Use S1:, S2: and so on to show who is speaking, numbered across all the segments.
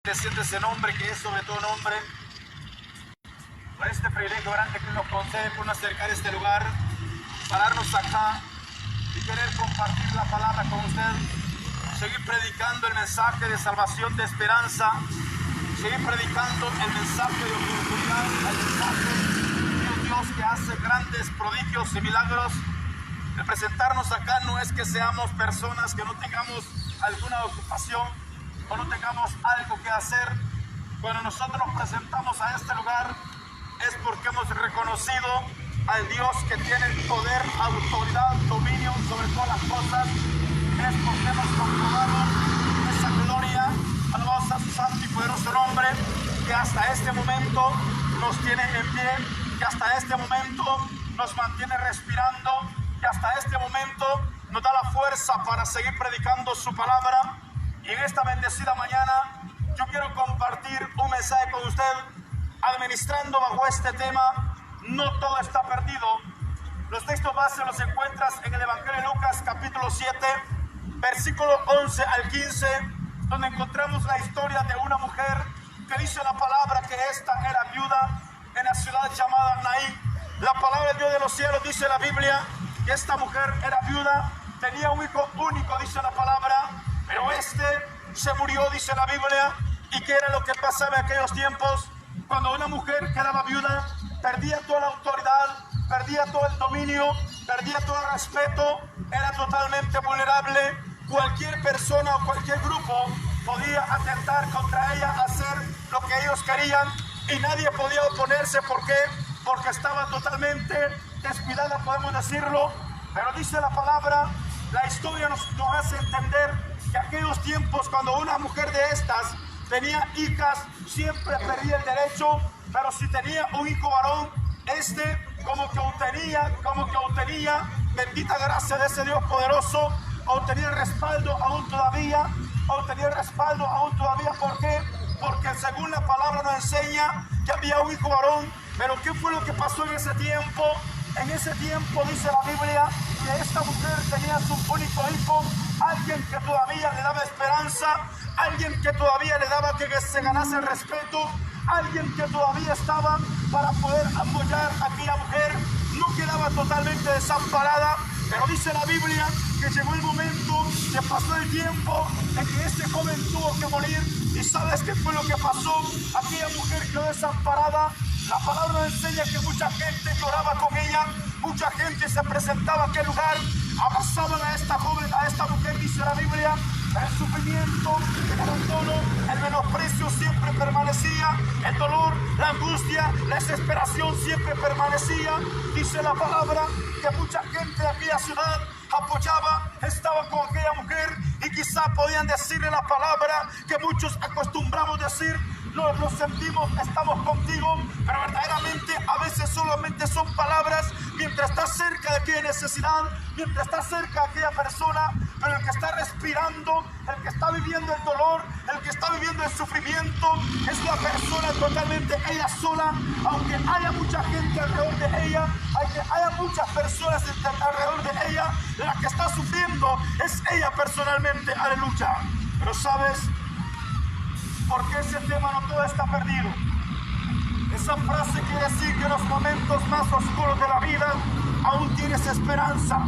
S1: Bendeciendo ese nombre que es sobre todo nombre, por este privilegio grande que nos concede por acercar este lugar, pararnos acá y querer compartir la palabra con usted, seguir predicando el mensaje de salvación, de esperanza, seguir predicando el mensaje de oportunidad, el mensaje de un Dios que hace grandes prodigios y milagros. El presentarnos acá no es que seamos personas que no tengamos alguna ocupación o no tengamos algo que hacer. Cuando nosotros nos presentamos a este lugar es porque hemos reconocido al Dios que tiene poder, autoridad, dominio sobre todas las cosas. Es porque hemos comprobado esa gloria, alabado a su santo y poderoso nombre, que hasta este momento nos tiene en pie, que hasta este momento nos mantiene respirando, que hasta este momento nos da la fuerza para seguir predicando su palabra. Y en esta bendecida mañana yo quiero compartir un mensaje con usted, administrando bajo este tema: no todo está perdido. Los textos base los encuentras en el Evangelio de Lucas capítulo 7, versículo 11 al 15, donde encontramos la historia de una mujer que dice la palabra que esta era viuda en la ciudad llamada Naín. La palabra del Dios de los cielos dice la Biblia que esta mujer era viuda, tenía un hijo único, dice la palabra, pero este se murió, dice la Biblia. ¿Y qué era lo que pasaba en aquellos tiempos? Cuando una mujer quedaba viuda, perdía toda la autoridad, perdía todo el dominio, perdía todo el respeto, era totalmente vulnerable. Cualquier persona o cualquier grupo podía atentar contra ella, hacer lo que ellos querían, y nadie podía oponerse. ¿Por qué? Porque estaba totalmente descuidada, podemos decirlo. Pero dice la palabra, la historia nos hace entender que aquellos tiempos, cuando una mujer de estas tenía hijas, siempre perdía el derecho. Pero si tenía un hijo varón, este como que obtenía bendita gracia de ese Dios poderoso, obtenía respaldo aún todavía, ¿por qué? Porque según la palabra nos enseña que había un hijo varón. Pero ¿qué fue lo que pasó en ese tiempo? En ese tiempo dice la Biblia que esta mujer tenía su único hijo, alguien que todavía le daba esperanza, alguien que todavía le daba que se ganase el respeto, alguien que todavía estaba para poder apoyar a aquella mujer. No quedaba totalmente desamparada. Pero dice la Biblia que llegó el momento, que pasó el tiempo en que este joven tuvo que morir. ¿Y sabes qué fue lo que pasó? Aquella mujer quedó desamparada. La palabra nos enseña que mucha gente lloraba con ella, mucha gente se presentaba a aquel lugar, abrazaban a esta joven, a esta mujer, dice la Biblia. El sufrimiento, el abandono, el menosprecio siempre permanecía, el dolor, la angustia, la desesperación siempre permanecía. Dice la palabra que mucha gente de aquella ciudad apoyaba, estaba con aquella mujer, y quizá podían decirle la palabra que muchos acostumbramos decir: lo sentimos, estamos contigo. Pero verdaderamente a veces solamente son palabras mientras está cerca de aquella necesidad, mientras está cerca de aquella persona. Pero el que está respirando, el que está viviendo el dolor, el que está viviendo el sufrimiento, es la persona totalmente ella sola. Aunque haya mucha gente alrededor de ella, aunque haya muchas personas alrededor de ella, la que está sufriendo es ella personalmente. Aleluya. Pero ¿sabes por qué ese tema no todo está perdido? Esa frase quiere decir que en los momentos más oscuros de la vida aún tienes esperanza.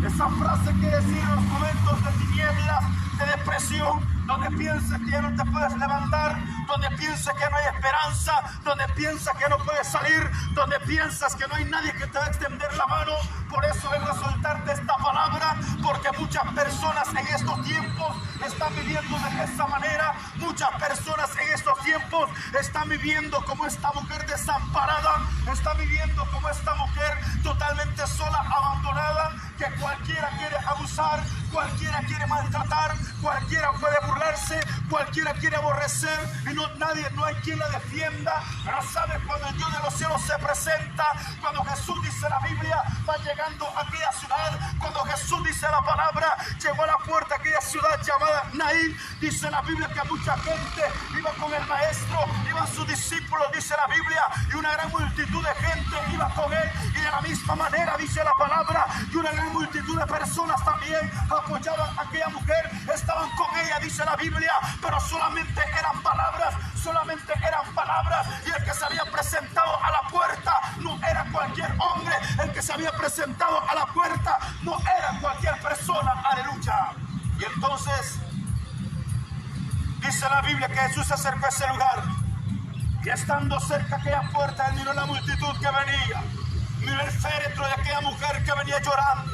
S1: Esa frase quiere decir en los momentos de tinieblas, de depresión, donde piensas que ya no te puedes levantar, donde piensas que no hay esperanza, donde piensas que no puedes salir, donde piensas que no hay nadie que te va a extender la mano. Por eso vengo a soltarte esta palabra, porque muchas personas en estos tiempos están viviendo de esa manera. Muchas personas en estos tiempos están viviendo como esta mujer desamparada, están viviendo como esta mujer totalmente sola, abandonada, que cualquiera quiere abusar, cualquiera quiere maltratar, cualquiera puede burlarse, cualquiera quiere aborrecer, y no hay quien la defienda. Pero sabes, cuando el Dios de los cielos se presenta, cuando Jesús, dice la Biblia, va llegando a aquella ciudad, cuando Jesús, dice la palabra, llegó a la puerta de aquella ciudad llamada Naín, dice la Biblia que mucha gente iba con el maestro, iban sus discípulos, dice la Biblia, y una gran multitud de gente iba con él, y de la misma manera, dice la palabra, y una gran multitud de personas también apoyaban a aquella mujer, estaban con ella, dice la Biblia, pero solamente eran palabras, palabras, y el que se había presentado a la puerta no era cualquier hombre, el que se había presentado a la puerta no era cualquier persona, aleluya. Y entonces dice la Biblia que Jesús se acercó a ese lugar, y estando cerca de aquella puerta, él miró la multitud que venía, miró el féretro de aquella mujer que venía llorando,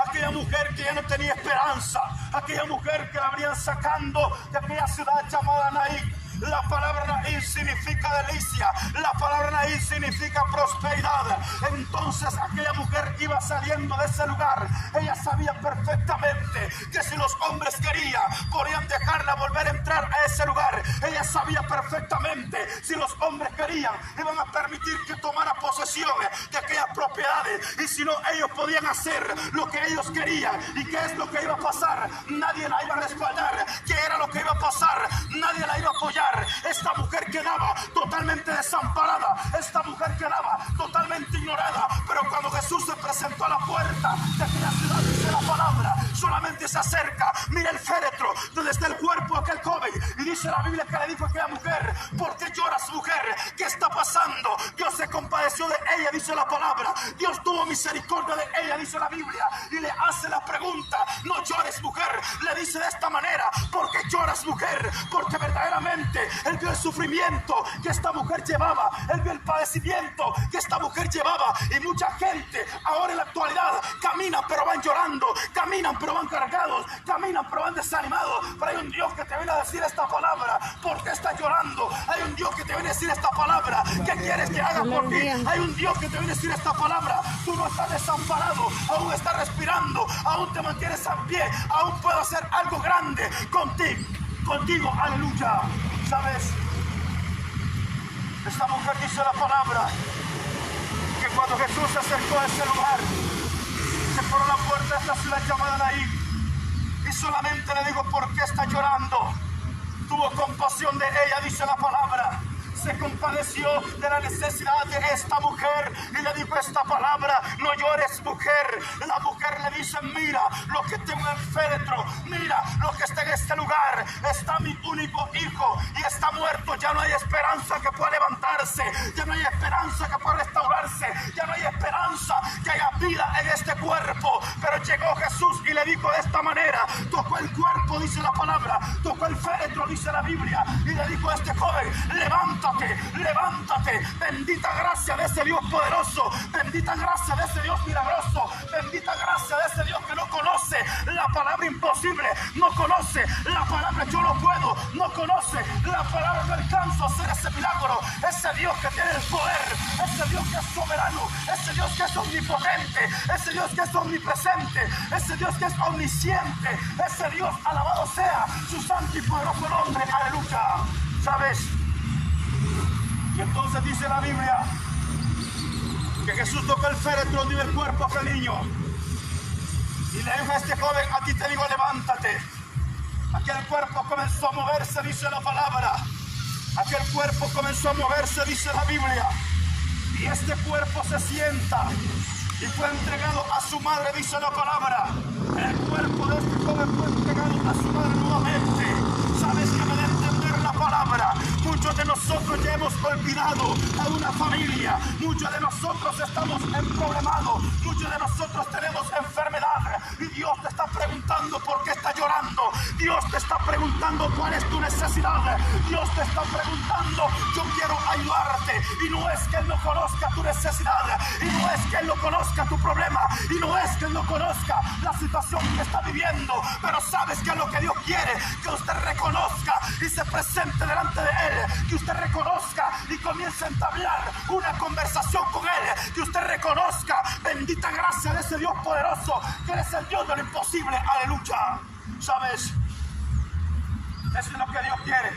S1: aquella mujer que ya no tenía esperanza, aquella mujer que la habrían sacando de aquella ciudad llamada Naín. La palabra Naín significa delicia, la palabra Naín significa prosperidad. Entonces aquella mujer iba saliendo de ese lugar. Ella sabía perfectamente que si los hombres querían, podían dejarla volver a entrar a ese lugar. Ella sabía perfectamente si los hombres querían, iban a permitir que tomara posesión de aquellas propiedades, y si no, ellos podían hacer lo que ellos querían. ¿Y qué es lo que iba a pasar? Nadie la iba a respaldar. ¿Qué era lo que iba a pasar? Nadie la iba a apoyar. Esta mujer quedaba totalmente desamparada, esta mujer quedaba totalmente ignorada. Pero cuando Jesús se presentó a la puerta de aquella ciudad, dice la palabra, solamente se acerca, mira el féretro donde está el cuerpo de aquel joven, y dice la Biblia que le dijo a aquella mujer: ¿por qué lloras, mujer? ¿Qué está pasando? Dios se compadeció de ella, dice la palabra. Dios tuvo misericordia de ella, dice la Biblia, y le hace la pregunta: no llores, mujer. Le dice de esta manera: ¿por qué lloras, mujer? Porque verdaderamente él vio el sufrimiento que esta mujer llevaba, él vio el padecimiento que esta mujer llevaba. Y mucha gente ahora en la actualidad camina pero van llorando, caminan pero van cargados, caminan pero van desanimados. Pero hay un Dios que te viene a decir esta palabra: ¿por qué estás llorando? Hay un Dios que te viene a decir esta palabra: ¿qué quieres que haga por ti? Hay un Dios que te viene a decir esta palabra: tú no estás desamparado, aún estás respirando, aún te mantienes a pie, aún puedo hacer algo grande contigo, aleluya. ¿Sabes? Esta mujer dice la palabra que cuando Jesús se acercó a ese lugar, se por la puerta de esta ciudad llamada Naín, y solamente le dijo: ¿por qué está llorando? Tuvo compasión de ella, dice la palabra. Se compadeció de la necesidad de esta mujer y le dijo esta palabra: no llores, mujer. La mujer le dice: mira lo que tengo en el féretro, mira lo que está en este lugar, está mi único hijo y está muerto. Ya no hay esperanza que pueda levantarse, ya no hay esperanza que pueda restaurarse, ya no hay esperanza que haya vida en este cuerpo. Pero llegó Jesús y le dijo de esta manera, tocó el cuerpo, dice la palabra, tocó el féretro, dice la Biblia, y le dijo a este joven: levántate, levántate. Bendita gracia de ese Dios poderoso, bendita gracia de ese Dios milagroso, bendita gracia de ese Dios que no conoce la palabra imposible, no conoce la palabra yo no puedo, no conoce la palabra no alcanzo a hacer ese milagro. Ese Dios que tiene el poder, ese Dios que es soberano, ese Dios que es omnipotente, ese Dios que es omnipresente, ese Dios que es omnisciente, ese Dios, alabado sea su santo y poderoso nombre, aleluya. ¿Sabes? Y entonces dice la Biblia que Jesús tocó el féretro y el cuerpo de aquel niño y le dijo a este joven: a ti te digo, levántate. Aquel cuerpo comenzó a moverse, dice la palabra. Aquel cuerpo comenzó a moverse, dice la Biblia. Y este cuerpo se sienta y fue entregado a su madre, dice la palabra. El cuerpo de este joven fue entregado a su madre nuevamente. ¿Sabes qué me da a entender la palabra? Muchos de nosotros ya hemos olvidado a una familia, muchos de nosotros estamos emproblemados, muchos de nosotros tenemos enfermedad, y Dios te está preguntando por qué estás llorando. Dios te está preguntando cuál es tu necesidad. Dios te está preguntando: yo quiero ayudarte. Y no es que Él no conozca tu necesidad, y no es que Él no conozca tu problema, y no es que Él no conozca la situación que está viviendo, pero sabes que es lo que Dios quiere: que usted reconozca y se presente delante de Él, que usted reconozca y comience a entablar una conversación con Él, que usted reconozca, bendita gracia de ese Dios poderoso, que eres el Dios de lo imposible, aleluya. ¿Sabes? Eso es lo que Dios quiere.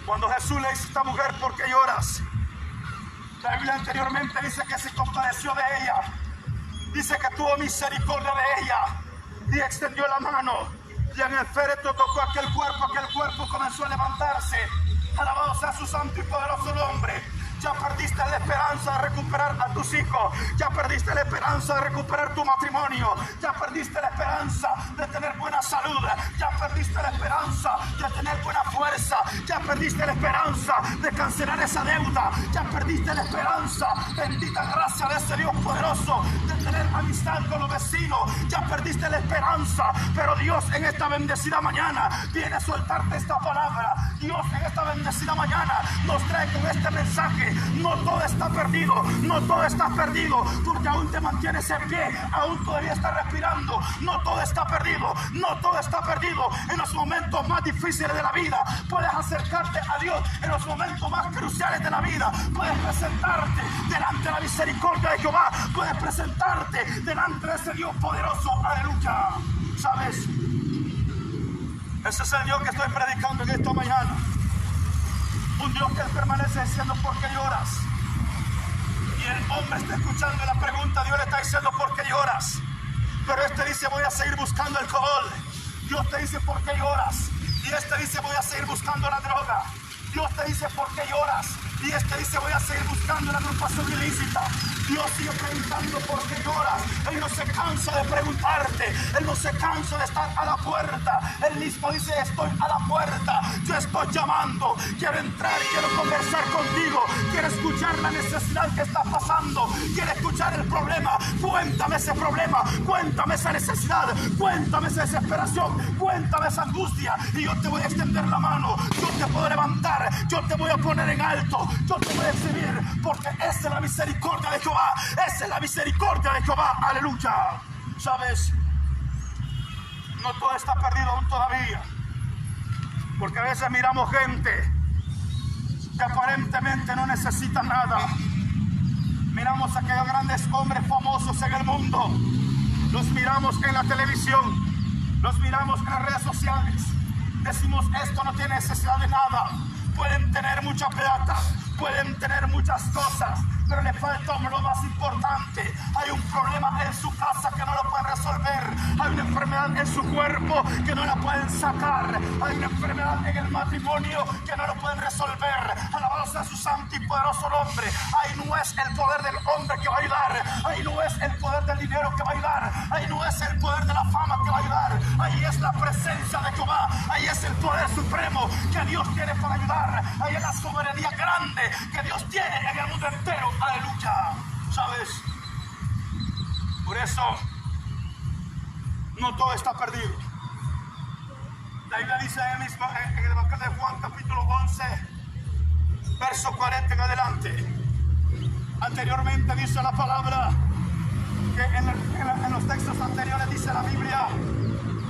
S1: Cuando Jesús le dice a esta mujer: ¿por qué lloras? La Biblia anteriormente dice que se compadeció de ella, dice que tuvo misericordia de ella y extendió la mano, y en el féretro tocó aquel cuerpo comenzó a levantarse. Alabado sea su santo y poderoso nombre. Ya perdiste la esperanza de recuperar a tus hijos. Ya perdiste la esperanza de recuperar tu matrimonio. Ya perdiste la esperanza de tener buena salud. Ya perdiste la esperanza de tener buena fuerza. Ya perdiste la esperanza de cancelar esa deuda. Ya perdiste la esperanza, bendita gracia de ese Dios poderoso, de tener amistad con los vecinos. Ya perdiste la esperanza, pero Dios en esta bendecida mañana viene a soltarte esta palabra. Dios en esta bendecida mañana nos trae con este mensaje: no todo está perdido, no todo está perdido, porque aún te mantienes en pie, aún todavía estás respirando. No todo está perdido, no todo está perdido. En los momentos más difíciles de la vida puedes acercarte a Dios. En los momentos más cruciales de la vida puedes presentarte delante de la misericordia de Jehová. Puedes presentarte delante de ese Dios poderoso. Aleluya. ¿Sabes? Ese es el Dios que estoy predicando en esta mañana. Un Dios que permanece diciendo: ¿por qué lloras? Y el hombre está escuchando la pregunta. Dios le está diciendo: ¿por qué lloras? Pero este dice: voy a seguir buscando alcohol. Dios te dice: ¿por qué lloras? Y este dice: voy a seguir buscando la droga. Dios te dice: ¿por qué lloras? Y este dice: voy a seguir buscando la agrupación ilícita. Dios sigue preguntando: ¿por qué lloras? Él no se cansa de preguntarte. Él no se cansa de estar a la puerta. Él mismo dice: estoy a la puerta. Yo estoy llamando. Quiero entrar, quiero conversar contigo. Quiero escuchar la necesidad que está pasando. Quiero escuchar el problema. Cuéntame ese problema. Cuéntame esa necesidad. Cuéntame esa desesperación. Cuéntame esa angustia. Y yo te voy a extender la mano. Yo te puedo levantar. Yo te voy a poner en alto. Yo te voy a exhibir. Porque esa es la misericordia de Jehová. Esa es la misericordia de Jehová. Aleluya. ¿Sabes? No todo está perdido aún todavía. Porque a veces miramos gente que aparentemente no necesita nada. Miramos a aquellos grandes hombres famosos en el mundo. Los miramos en la televisión. Los miramos en las redes sociales. Decimos: esto no tiene necesidad de nada. Pueden tener mucha plata, pueden tener muchas cosas, pero le falta lo más importante. Hay un problema en su casa que no lo pueden resolver. Hay una enfermedad en su cuerpo que no la pueden sacar. Hay una enfermedad en el matrimonio que no lo pueden resolver. Alabado sea su santo y poderoso nombre. Ahí no es el poder del hombre que va a ayudar. Ahí no es el poder del dinero que va a ayudar. Ahí no es el poder de la fama que va a ayudar. Ahí es la presencia de Jehová. Ahí es el poder supremo que Dios tiene para ayudar. Ahí es la soberanía grande que Dios tiene en el mundo entero. Aleluya. ¿Sabes? Por eso no todo está perdido. La Biblia dice en el Evangelio de Juan capítulo 11 verso 40 en adelante. Anteriormente dice la palabra que en los textos anteriores dice la Biblia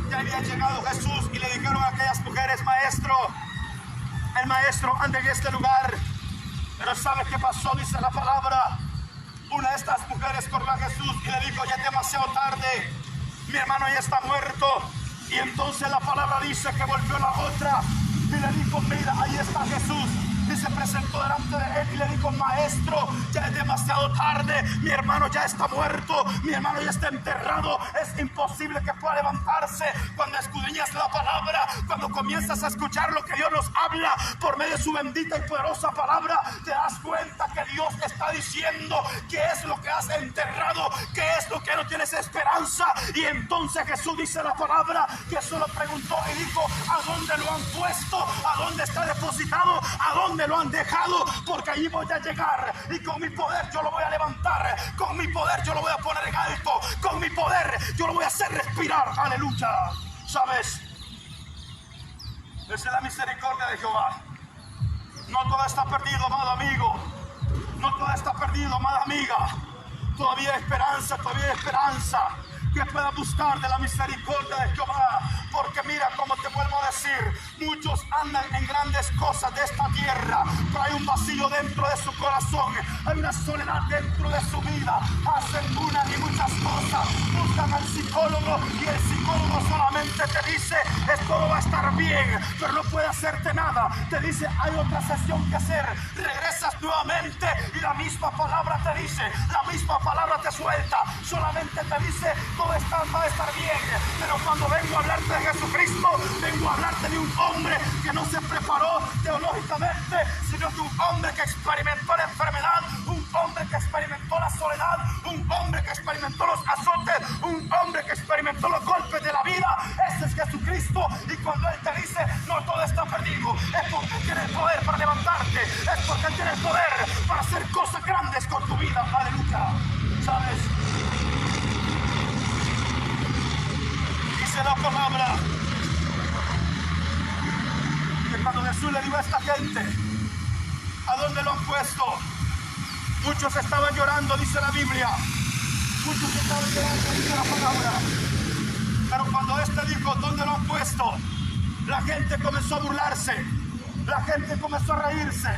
S1: que había llegado Jesús y le dijeron a aquellas mujeres: maestro, el maestro anda en este lugar. Pero ¿sabes qué pasó? Dice la palabra: una de estas mujeres corrió a Jesús y le dijo: ya es demasiado tarde, mi hermano ya está muerto. Y entonces la palabra dice que volvió la otra y le dijo: mira, ahí está Jesús. Y se presentó delante de él y le dijo: maestro, ya es demasiado tarde, mi hermano ya está muerto, mi hermano ya está enterrado, es imposible que pueda levantarse. Cuando escudriñas la palabra, cuando comienzas a escuchar lo que Dios nos habla por medio de su bendita y poderosa palabra, te das cuenta que Dios está diciendo qué es lo que has enterrado, qué es lo que no tienes esperanza. Y entonces Jesús dice la palabra que solo preguntó y dijo: ¿a dónde lo han puesto? ¿A dónde está depositado? ¿A dónde lo han dejado? Porque allí voy a llegar y con mi poder yo lo voy a levantar, con mi poder yo lo voy a poner en alto, con mi poder yo lo voy a hacer respirar. Aleluya. ¿Sabes? Esa es la misericordia de Jehová. No todo está perdido, amado amigo. No todo está perdido, amada amiga. Todavía hay esperanza, todavía hay esperanza que pueda buscar de la misericordia de Jehová. Porque mira, como te vuelvo a decir, muchos andan en grandes cosas de esta tierra, pero hay un vacío dentro de su corazón, hay una soledad dentro de su vida. Hacen una y muchas cosas, buscan al psicólogo y el psicólogo solamente te dice: todo va a estar bien, pero no puede hacerte nada. Te dice: hay otra sesión que hacer. Regresas nuevamente y la misma palabra te dice, la misma palabra te suelta, solamente te dice: todo va a estar bien. Pero cuando vengo a hablarte de Jesucristo, vengo a hablarte de un hombre que no se preparó teológicamente, sino de un hombre que experimentó la enfermedad Jesús le dijo a esta gente: ¿a dónde lo han puesto? Muchos estaban llorando, dice la Biblia. Muchos estaban llorando, dice la palabra. Pero cuando este dijo: ¿dónde lo han puesto?, la gente comenzó a burlarse. La gente comenzó a reírse.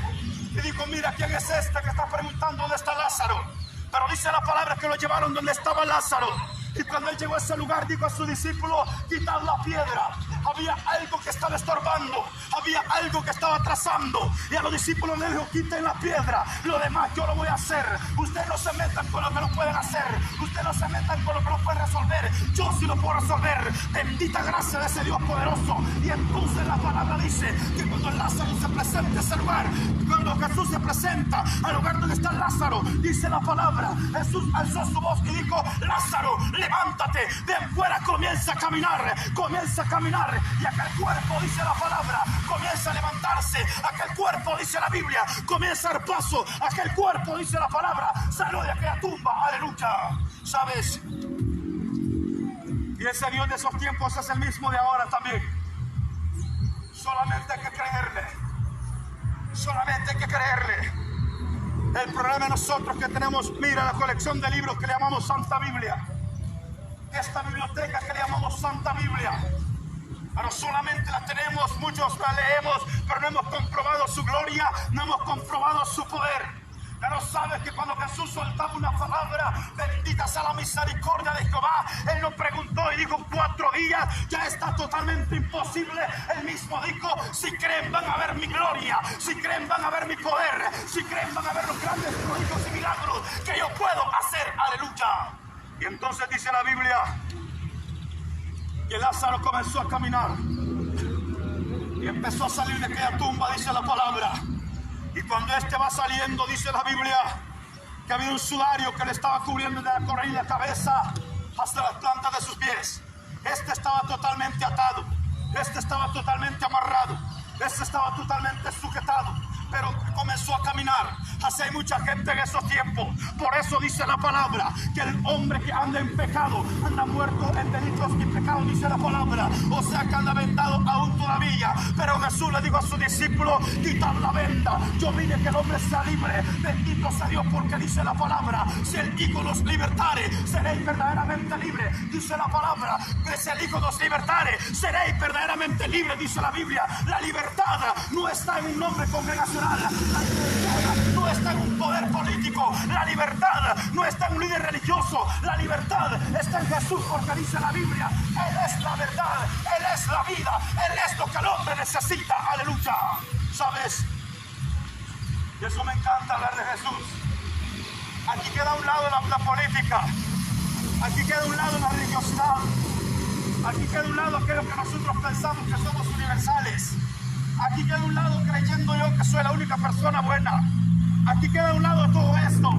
S1: Y dijo: mira, ¿quién es este que está preguntando dónde está Lázaro? Pero dice la palabra que lo llevaron donde estaba Lázaro. Y cuando él llegó a ese lugar, dijo a su discípulo: quitad la piedra. Había algo que estaba estorbando, había algo que estaba atrasando. Y a los discípulos le dijo: quiten la piedra, lo demás yo lo voy a hacer. Ustedes no se metan con lo que no pueden hacer, ustedes no se metan con lo que no pueden resolver. Yo sí lo puedo resolver. Bendita gracia de ese Dios poderoso. Y entonces la palabra dice que cuando Lázaro se presenta a ese lugar, cuando Jesús se presenta al lugar donde está Lázaro, dice la palabra, Jesús alzó su voz y dijo: Lázaro, levántate. De afuera comienza a caminar, comienza a caminar. Y aquel cuerpo, dice la palabra, comienza a levantarse. Aquel cuerpo, dice la Biblia, comienza a dar paso. Aquel cuerpo, dice la palabra, salió de aquella tumba. Aleluya. ¿Sabes? Y ese Dios de esos tiempos es el mismo de ahora también. Solamente hay que creerle. Solamente hay que creerle. El problema de nosotros que tenemos, mira la colección de libros que le llamamos Santa Biblia. Esta biblioteca que le llamamos Santa Biblia. Pero solamente la tenemos, muchos la leemos, pero no hemos comprobado su gloria, no hemos comprobado su poder. Pero sabes que cuando Jesús soltaba una palabra, bendita sea la misericordia de Jehová, Él nos preguntó y dijo: 4 días, ya está totalmente imposible. Él mismo dijo: si creen van a ver mi gloria, si creen van a ver mi poder, si creen van a ver los grandes prodigios y milagros que yo puedo hacer. Aleluya. Y entonces dice la Biblia que Lázaro comenzó a caminar y empezó a salir de aquella tumba, dice la palabra. Y cuando este va saliendo, dice la Biblia, que había un sudario que le estaba cubriendo de la correa y la cabeza hasta las plantas de sus pies. Este estaba totalmente atado, este estaba totalmente amarrado, este estaba totalmente sujetado, pero comenzó a caminar. Así hay mucha gente en esos tiempos. Por eso dice la palabra que el hombre que anda en pecado anda muerto en delitos y pecados, dice la palabra. O sea que anda vendado aún todavía. Pero Jesús le dijo a su discípulo: quitad la venda. Yo vine que el hombre sea libre. Bendito sea Dios, porque dice la palabra: si el Hijo los libertare, seréis verdaderamente libres. Dice la palabra que si el Hijo los libertare, seréis verdaderamente libres, dice la Biblia. La libertad no está en un nombre congregacional. La libertad no está en un poder político. La libertad no está en un líder religioso. La libertad está en Jesús, porque dice la Biblia: Él es la verdad, Él es la vida, Él es lo que el hombre necesita. Aleluya. ¿Sabes? Y eso me encanta hablar de Jesús. Aquí queda a un lado la política. Aquí queda a un lado la religiosidad. Aquí queda a un lado aquello que nosotros pensamos que somos universales. Aquí queda a un lado creyendo yo que soy la única persona buena. Aquí queda a un lado todo esto.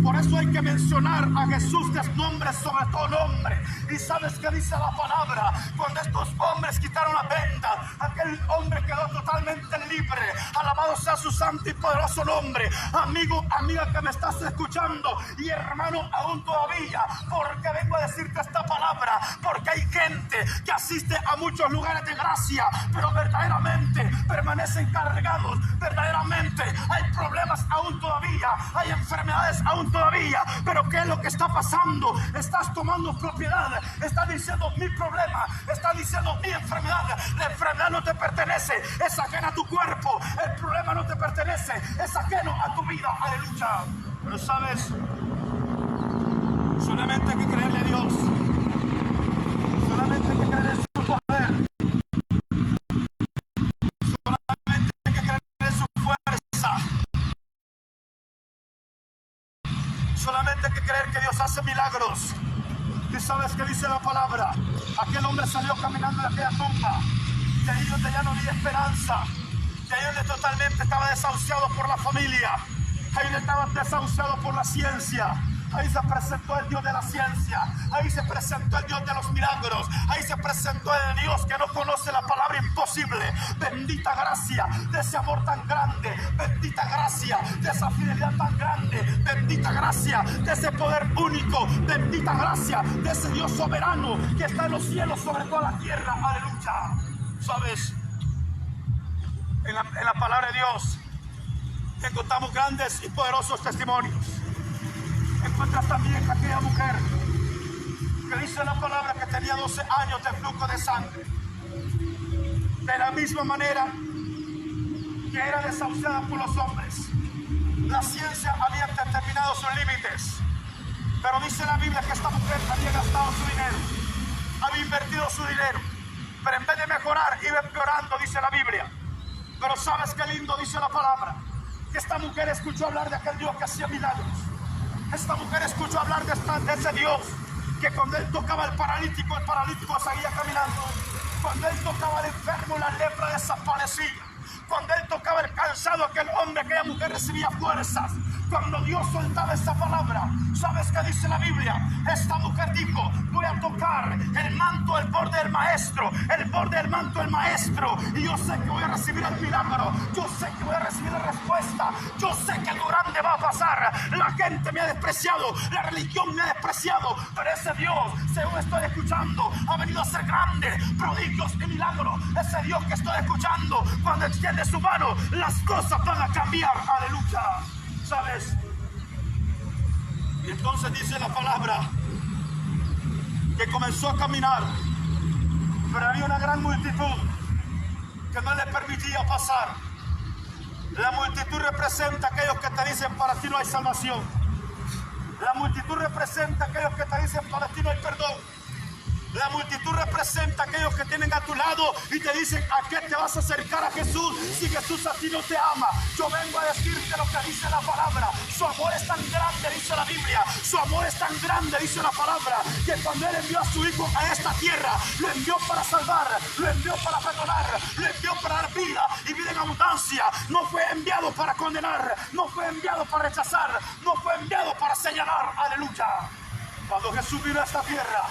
S1: Por eso hay que mencionar a Jesús, que es nombre sobre todo nombre. Y ¿sabes qué dice la palabra? Cuando estos hombres quitaron la venda, aquel hombre quedó totalmente libre. Alabado sea su santo y poderoso nombre. Amigo, amiga que me estás escuchando, y hermano aún todavía, porque vengo a decirte esta palabra, porque hay gente que asiste a muchos lugares de gracia, pero verdaderamente permanecen cargados. Verdaderamente hay problemas aún todavía, hay enfermedades aún todavía. Pero ¿qué es lo que está pasando? Estás tomando propiedad. Estás diciendo: mi problema. Estás diciendo: mi enfermedad. La enfermedad no te pertenece, es ajena a tu cuerpo. El problema no te pertenece, es ajeno a tu vida. Aleluya. Pero sabes, solamente hay que creerle a Dios. Solamente hay que creerle en su poder. Solamente hay que creer en su fuerza. Solamente hay que creer que Dios hace milagros. ¿Y sabes qué dice la palabra? Aquel hombre salió caminando de aquella tumba, de ahí donde ya no había esperanza, de ahí donde totalmente estaba desahuciado por la familia, ahí donde estaba desahuciado por la ciencia. Ahí se presentó el Dios de la ciencia. Ahí se presentó el Dios de los milagros. Ahí se presentó el Dios que no conoce la palabra imposible. Bendita gracia de ese amor tan grande. Bendita gracia de esa fidelidad tan grande. Bendita gracia de ese poder único. Bendita gracia de ese Dios soberano que está en los cielos sobre toda la tierra. Aleluya. ¿Sabes? En la palabra de Dios encontramos grandes y poderosos testimonios. Encuentras también aquella mujer que dice la palabra que tenía 12 años de flujo de sangre. De la misma manera que era desahuciada por los hombres, la ciencia había determinado sus límites. Pero dice la Biblia que esta mujer había gastado su dinero, había invertido su dinero, pero en vez de mejorar iba empeorando, dice la Biblia. Pero ¿sabes qué lindo dice la palabra? Que esta mujer escuchó hablar de aquel Dios que hacía milagros. Esta mujer escuchó hablar de ese Dios que cuando él tocaba al paralítico, el paralítico seguía caminando. Cuando él tocaba al enfermo, la lepra desaparecía. Cuando él tocaba el cansado, aquel hombre, aquella mujer recibía fuerzas. Cuando Dios soltaba esa palabra, ¿sabes qué dice la Biblia? Esta mujer dijo: voy a tocar el manto, el borde del maestro, el borde del manto del maestro, y yo sé que voy a recibir el milagro, yo sé que voy a recibir la respuesta, yo sé que algo grande va a pasar. La gente me ha despreciado, la religión me ha despreciado, pero ese Dios, según estoy escuchando, ha venido a ser grande, prodigios y milagros. Ese Dios que estoy escuchando, cuando extiende su mano, las cosas van a cambiar. Aleluya. ¿Sabes? Y entonces dice la palabra que comenzó a caminar, pero había una gran multitud que no le permitía pasar. La multitud representa a aquellos que te dicen: para ti no hay salvación. La multitud representa a aquellos que te dicen: para ti no hay perdón. La multitud representa a aquellos que tienen a tu lado y te dicen: ¿a qué te vas a acercar a Jesús si Jesús a ti no te ama? Yo vengo a decirte lo que dice la palabra. Su amor es tan grande, dice la Biblia. Su amor es tan grande, dice la palabra, que cuando Él envió a su Hijo a esta tierra, lo envió para salvar, lo envió para perdonar, lo envió para dar vida y vida en abundancia. No fue enviado para condenar, no fue enviado para rechazar, no fue enviado para señalar. Aleluya. Cuando Jesús vino a esta tierra,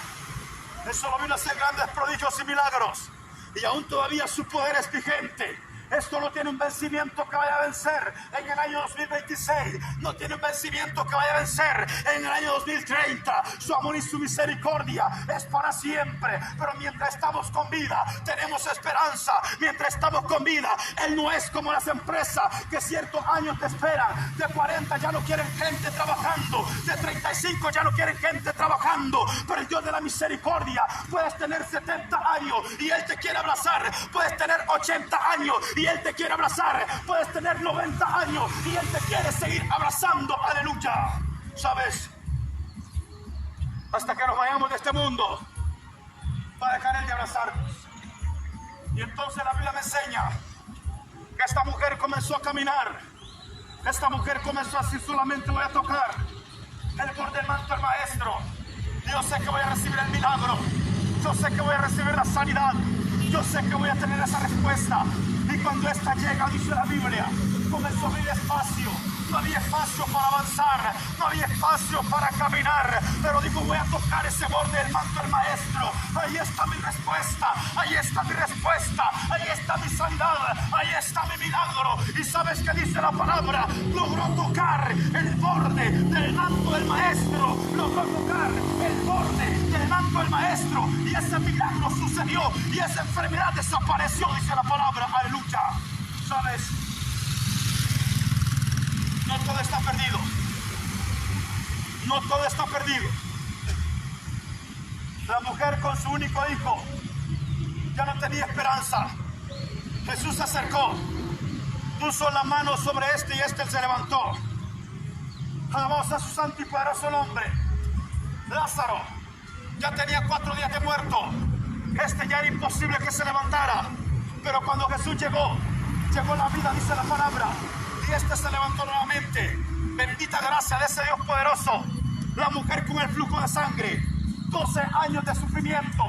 S1: Él solo vino a hacer grandes prodigios y milagros, y aún todavía su poder es vigente. Esto no tiene un vencimiento que vaya a vencer en el año 2026. No tiene un vencimiento que vaya a vencer en el año 2030. Su amor y su misericordia es para siempre. Pero mientras estamos con vida, tenemos esperanza. Mientras estamos con vida, Él no es como las empresas que ciertos años te esperan. De 40 ya no quieren gente trabajando. De 35 ya no quieren gente trabajando. Pero el Dios de la misericordia, puedes tener 70 años y Él te quiere abrazar. Puedes tener 80 años y Él te quiere abrazar. Puedes tener 90 años y Él te quiere seguir abrazando. Aleluya. ¿Sabes? Hasta que nos vayamos de este mundo, va a dejar Él de abrazarnos. Y entonces la Biblia me enseña que esta mujer comenzó a caminar. Esta mujer comenzó así: solamente voy a tocar el borde del manto del maestro. Yo sé que voy a recibir el milagro. Yo sé que voy a recibir la sanidad. Yo sé que voy a tener esa respuesta. Y cuando esta llega, dice la Biblia, comenzó a abrir espacio. No había espacio para avanzar, no había espacio para caminar, pero dijo: voy a tocar ese borde del manto del maestro. Ahí está mi respuesta, ahí está mi respuesta, ahí está mi sanidad, ahí está mi milagro. Y ¿sabes qué dice la palabra? Logró tocar el borde del manto del maestro, logró tocar el borde del manto del maestro, y ese milagro sucedió y esa enfermedad desapareció, dice la palabra. Aleluya. ¿Sabes? No todo está perdido. No todo está perdido. La mujer con su único hijo ya no tenía esperanza. Jesús se acercó, puso la mano sobre este y este se levantó. Alabamos a su santo y poderoso nombre. Lázaro ya tenía 4 días de muerto. Este ya era imposible que se levantara. Pero cuando Jesús llegó la vida, dice la palabra. Y este se levantó nuevamente. Bendita gracia de ese Dios poderoso. La mujer con el flujo de sangre, 12 años de sufrimiento,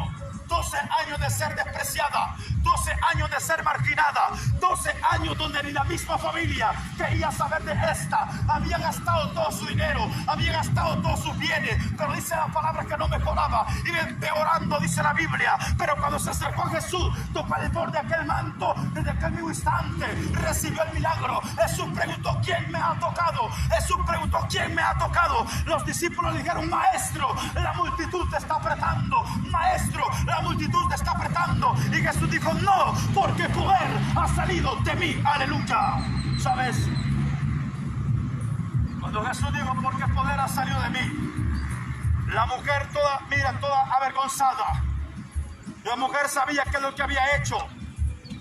S1: 12 años de ser despreciada, 12 años de ser marginada, 12 años donde ni la misma familia quería saber de esta. Había gastado todo su dinero, había gastado todos sus bienes, pero dice la palabra que no mejoraba, iba empeorando, dice la Biblia. Pero cuando se acercó a Jesús, tocó el borde de aquel manto, desde aquel mismo instante recibió el milagro. Jesús preguntó: ¿quién me ha tocado? Jesús preguntó: ¿quién me ha tocado? Los discípulos le dijeron: maestro, la multitud te está apretando. Maestro, la multitud te está apretando. Y Jesús dijo: dijo no, porque poder ha salido de mí. Aleluya. ¿Sabes? Cuando Jesús dijo porque poder ha salido de mí, la mujer toda, mira, toda avergonzada. La mujer sabía que lo que había hecho,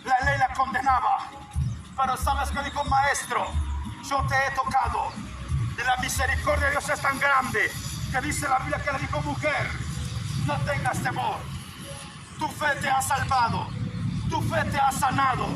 S1: la ley la condenaba. Pero ¿sabes qué dijo? Maestro, yo te he tocado. Y la misericordia de Dios es tan grande que dice la Biblia que le dijo: mujer, no tengas temor. Tu fe te ha salvado. Tu fe te ha sanado.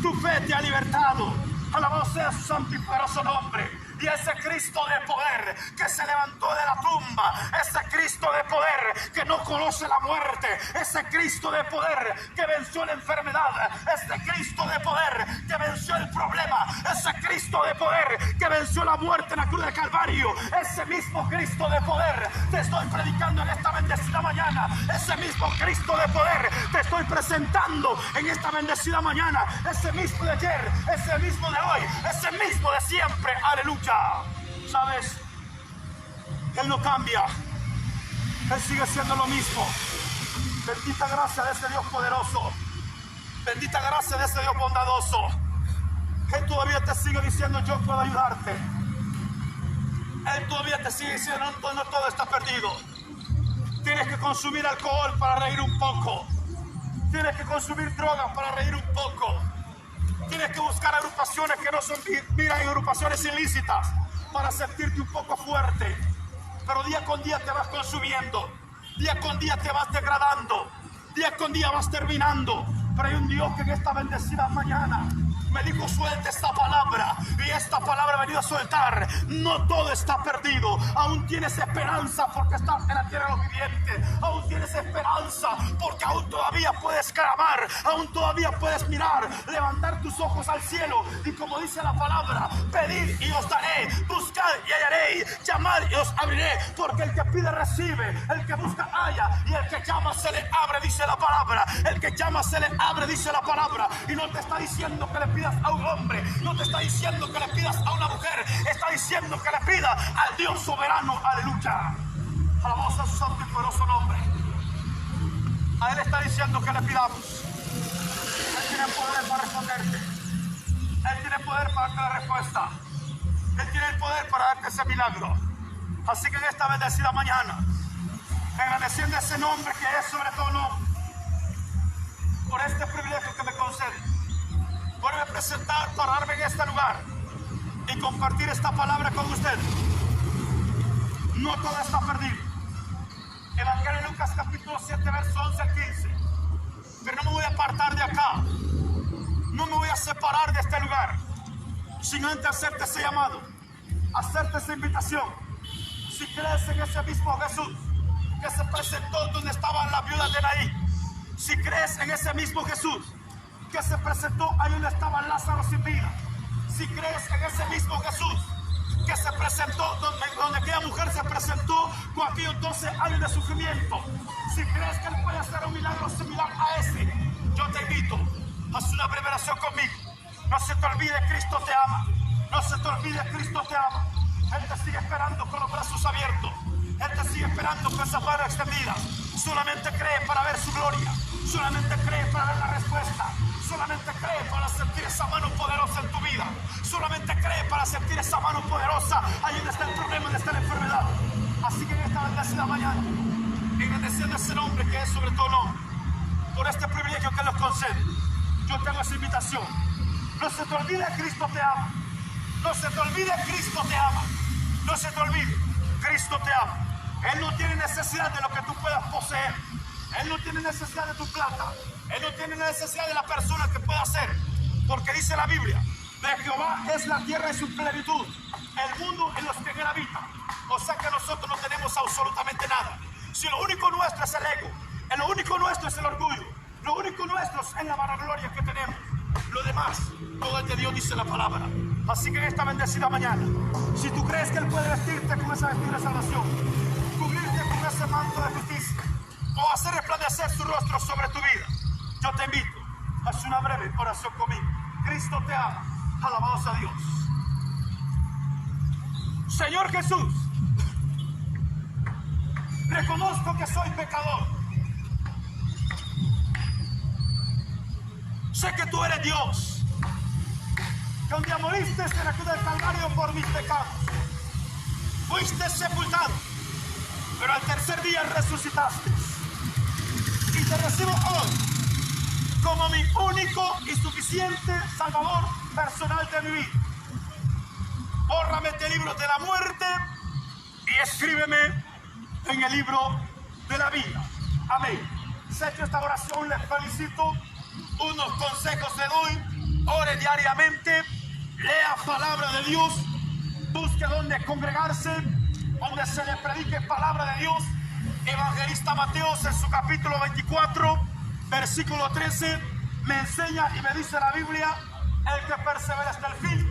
S1: Tu fe te ha libertado. Alabado sea su santo y poderoso nombre. Y ese Cristo de poder que se levantó de la tumba, ese Cristo de poder que no conoce la muerte, ese Cristo de poder que venció la enfermedad, ese Cristo de poder que venció el problema, ese Cristo de poder que venció la muerte en la cruz del Calvario, ese mismo Cristo de poder te estoy predicando en esta bendecida mañana. Ese mismo Cristo de poder te estoy presentando en esta bendecida mañana. Ese mismo de ayer, ese mismo de hoy, ese mismo de siempre. Aleluya. ¿Sabes? Él no cambia. Él sigue siendo lo mismo. Bendita gracia de ese Dios poderoso. Bendita gracia de ese Dios bondadoso. Él todavía te sigue diciendo: yo puedo ayudarte. Él todavía te sigue diciendo: no todo está perdido. Tienes que consumir alcohol para reír un poco. Tienes que consumir drogas para reír un poco. Tienes que buscar agrupaciones que no son, mira, agrupaciones ilícitas para sentirte un poco fuerte. Pero día con día te vas consumiendo. Día con día te vas degradando. Día con día vas terminando. Pero hay un Dios que en esta bendecida mañana me dijo: suelte esta palabra. Y esta palabra he venido a soltar. No todo está perdido. Aún tienes esperanza porque estás en la tierra de los vivientes. Aún tienes esperanza porque aún todavía puedes clamar. Aún todavía puedes mirar, levantar tus ojos al cielo. Y como dice la palabra: pedid y os daré, buscad y hallaréis, llamad y os abriré. Porque el que pide recibe, el que busca halla, y el que llama se le abre, dice la palabra. El que llama se le abre, dice la palabra. Y no te está diciendo que le pidas a un hombre, no te está diciendo que le pidas a una mujer, está diciendo que le pida al Dios soberano. Aleluya. Alabamos a su santo y poderoso nombre. A Él está diciendo que le pidamos. Él tiene poder para responderte. Él tiene poder para darte la respuesta. Él tiene el poder para darte ese milagro. Así que en esta bendecida mañana, agradeciendo ese nombre que es sobre todo nombre, por este privilegio que me concede, vuelve a presentar, pararme en este lugar y compartir esta palabra con usted. No todo está perdido. Evangelio de Lucas capítulo 7 verso 11 al 15. Pero no me voy a apartar de acá, no me voy a separar de este lugar sin antes hacerte ese llamado, hacerte esa invitación. Si crees en ese mismo Jesús que se presentó donde estaba la viuda de Naín, si crees en ese mismo Jesús que se presentó ahí donde estaba Lázaro sin vida, si crees en ese mismo Jesús que se presentó donde aquella mujer se presentó con aquellos 12 años de sufrimiento, si crees que Él puede hacer un milagro similar a ese, yo te invito a hacer una breve oración conmigo. No se te olvide, Cristo te ama. No se te olvide, Cristo te ama. Él te sigue esperando con los brazos abiertos. Él te sigue esperando con esas manos extendidas. Solamente cree para ver su gloria. Solamente cree para ver la respuesta. Solamente cree para sentir esa mano poderosa en tu vida. Solamente cree para sentir esa mano poderosa ahí donde está el problema, donde está la enfermedad. Así que en esta bendecida mañana, agradeciendo ese nombre que es sobre todo nombre, por este privilegio que nos concede, yo te hago esa invitación. No se te olvide, Cristo te ama. No se te olvide, Cristo te ama. No se te olvide, Cristo te ama. Él no tiene necesidad de lo que tú puedas poseer. Él no tiene necesidad de tu plata. Él no tiene necesidad de la persona que pueda ser. Porque dice la Biblia: de Jehová es la tierra y su plenitud, el mundo en los que en él habita. O sea que nosotros no tenemos absolutamente nada. Si lo único nuestro es el ego, lo único nuestro es el orgullo, lo único nuestro es la vanagloria que tenemos. Lo demás, todo es de Dios, dice la palabra. Así que en esta bendecida mañana, si tú crees que Él puede vestirte con esa vestidura de salvación, cubrirte con ese manto de justicia, o hacer resplandecer su rostro sobre tu vida, yo te invito a hacer una breve oración conmigo. Cristo te ama. Alabados a Dios. Señor Jesús, reconozco que soy pecador. sé que tú eres Dios, que un día moriste en la cruz del Calvario por mis pecados, fuiste sepultado, pero al tercer día resucitaste, y te recibo hoy como mi único y suficiente Salvador personal de mi vida. Bórrame este libro de la muerte y escríbeme en el libro de la vida. Amén. Sé que esta oración les felicito. Unos consejos le doy. Ore diariamente. Lea palabra de Dios. Busque donde congregarse, donde se le predique palabra de Dios. Evangelista Mateos en su capítulo 24, versículo 13, me enseña y me dice la Biblia: el que persevera hasta el fin